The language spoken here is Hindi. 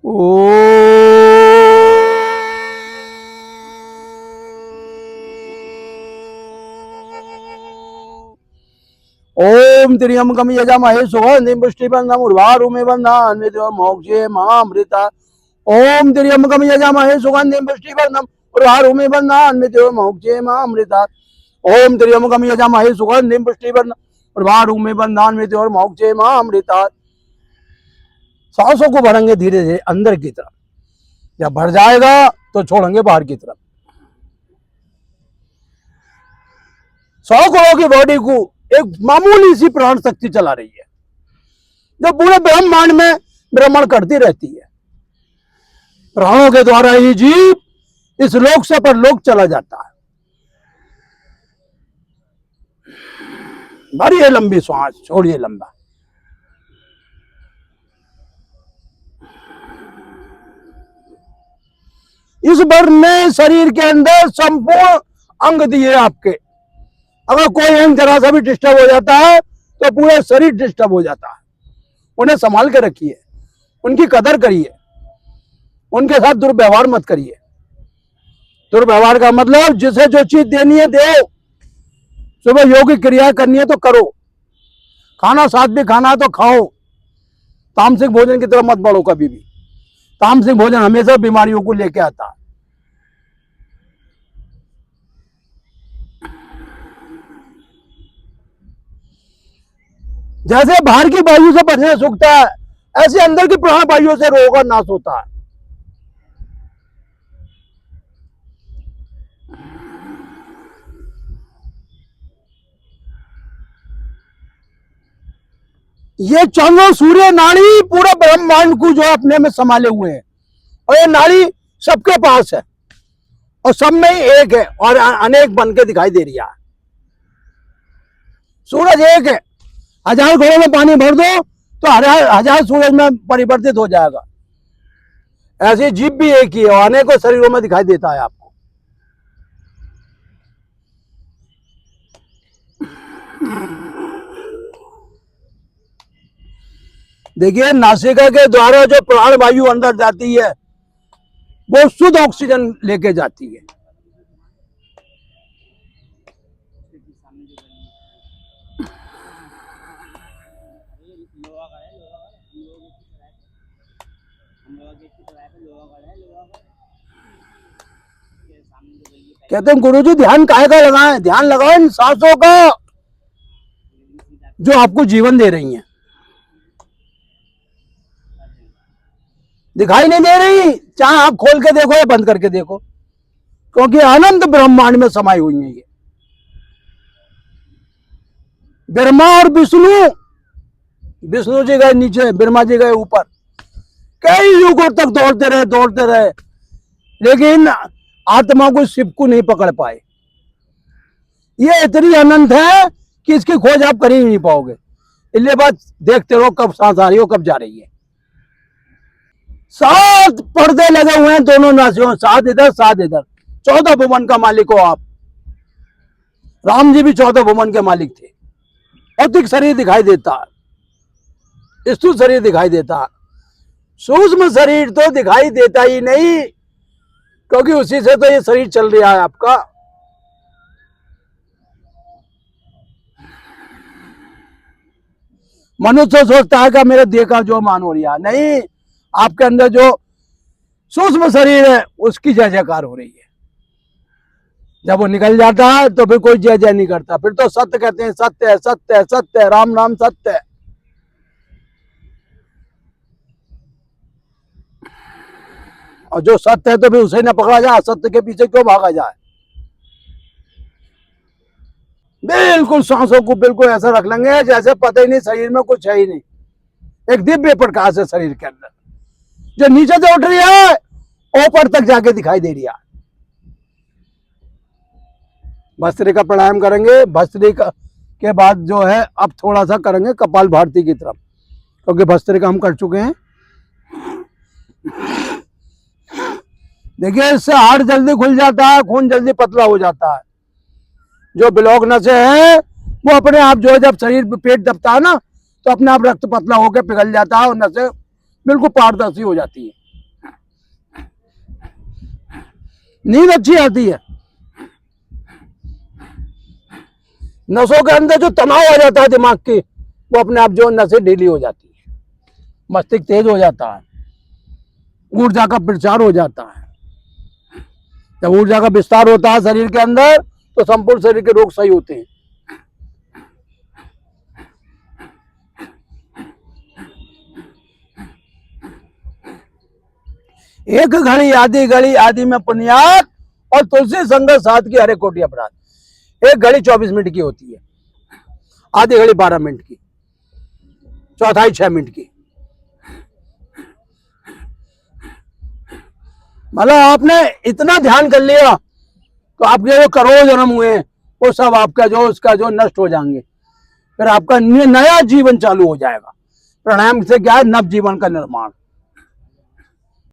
ओम त्र्यंबकम यजामहे सुगंधिं पुष्टिवर्धनम् उर्वारुकमिव मोक्षे महामृता। ओम त्र्यंबकम यजामहे सुगंधिं पुष्टिवर्धनम् उर्वारुकमिव मोक्षे महामृता। ओम त्र्यंबकम यजामहे सुगंधिं पुष्टिवर्धनम् उर्वारुकमिव मोक्षे महामृता। सांसों को भरेंगे धीरे धीरे अंदर की तरफ, जब भर जाएगा तो छोड़ेंगे बाहर की तरफ। 100 करोड़ की बॉडी को एक मामूली सी प्राण शक्ति चला रही है, जो पूरे ब्रह्मांड में भ्रमण करती रहती है। प्राणों के द्वारा ही जीव इस लोक से परलोक चला जाता है। भरिए लंबी सांस, छोड़िए लंबा। इस वर ने शरीर के अंदर संपूर्ण अंग दिए आपके। अगर कोई अंग जरा सा भी डिस्टर्ब हो जाता है तो पूरा शरीर डिस्टर्ब हो जाता है। उन्हें संभाल के रखिए, उनकी कदर करिए, उनके साथ दुर्व्यवहार मत करिए। दुर्व्यवहार का मतलब जिसे जो चीज देनी है दो। सुबह योग की क्रिया करनी है तो करो, खाना साथ भी खाना है तो खाओ। तामसिक भोजन की तरफ मत बढ़ो कभी भी। तामसिक भोजन हमेशा बीमारियों को लेके आता है। जैसे बाहर की वायु से पसीना सूखता है, ऐसे अंदर की प्राण वायु से रोगों का नाश होता है। ये चंद्र सूर्य नाड़ी पूरे ब्रह्मांड को जो अपने में संभाले हुए हैं, और ये नाड़ी सबके पास है और सब में ही एक है और अनेक बन के दिखाई दे रही है। सूरज एक है, 1000 घड़ों में पानी भर दो तो हजार सूरज में परिवर्तित हो जाएगा। ऐसे जीव भी एक ही है और अनेकों शरीरों में दिखाई देता है आपको। देखिए, नासिका के द्वारा जो प्राण वायु अंदर जाती है वो शुद्ध ऑक्सीजन लेके जाती है। कहते हैं गुरुजी ध्यान काहे का लगाएं? ध्यान लगाओ इन सांसों का जो आपको जीवन दे रही हैं। दिखाई नहीं दे रही, चाहे आप खोल के देखो या बंद करके देखो, क्योंकि अनंत ब्रह्मांड में समाई हुई है ये। ब्रह्मा और विष्णु, विष्णु जी गए नीचे, ब्रह्मा जी गए ऊपर, कई युगों तक दौड़ते रहे, लेकिन आत्मा को शिव को नहीं पकड़ पाए। ये इतनी अनंत है कि इसकी खोज आप कर ही नहीं पाओगे। इसलिए बस देखते रहो कब सांस आ रही हो, कब जा रही है। 7 पर्दे लगे हुए हैं दोनों नासियों, 7 इधर 7 इधर। 14 भुवन का मालिक हो आप। राम जी भी 14 भुवन के मालिक थे। भौतिक शरीर दिखाई देता है, स्थूल शरीर दिखाई देता है, सूक्ष्म शरीर तो दिखाई देता ही नहीं, क्योंकि उसी से तो ये शरीर चल रहा है आपका। मनुष्य सोचता है कि मेरे देह का जो मान हो रहा है, नहीं, आपके अंदर जो सूक्ष्म शरीर है उसकी जय जयकार हो रही है। जब वो निकल जाता है तो फिर कोई जय जय नहीं करता, फिर तो सत्य कहते हैं, सत्य है, सत्य है, सत्य है, राम नाम सत्य है। और जो सत्य है तो फिर उसे न पकड़ा जाए, असत्य के पीछे क्यों भागा जाए। बिल्कुल सांसों को बिल्कुल ऐसा रख लेंगे जैसे पता ही नहीं शरीर में कुछ है ही नहीं। एक दिव्य प्रकाश है शरीर के अंदर, जो नीचे से उठ रही है ऊपर तक जाके दिखाई दे रही है। भस्त्रिका प्राणायाम करेंगे। भस्त्रिका के बाद जो है अब थोड़ा सा करेंगे कपाल भारती की तरफ, क्योंकि भस्त्रिका हम कर चुके हैं। देखिए, इससे हार्ट जल्दी खुल जाता है, खून जल्दी पतला हो जाता है। जो ब्लॉक नसें हैं वो अपने आप जो है, जब शरीर पे पेट दबता है ना, तो अपने आप रक्त पतला होकर पिघल जाता है और नसें बिल्कुल पारदर्शी हो जाती है। नींद अच्छी आती है। नसों के अंदर जो तनाव आ जाता है दिमाग की, वो अपने आप जो नसें ढीली हो जाती है, मस्तिष्क तेज हो जाता है, ऊर्जा का प्रचार हो जाता है। जब ऊर्जा का विस्तार होता है शरीर के अंदर तो संपूर्ण शरीर के रोग सही होते हैं। एक घड़ी आदि में पुण्यात और तुलसी संगत साथ की हरे कोटि अपराध। एक घड़ी 24 मिनट की होती है, आधी घड़ी 12 मिनट की, चौथाई 6 मिनट की। मतलब आपने इतना ध्यान कर लिया तो आपके जो करोड़ जन्म हुए वो सब आपका जो उसका जो नष्ट हो जाएंगे, फिर आपका नया जीवन चालू हो जाएगा। प्राणायाम से क्या है, नव जीवन का निर्माण।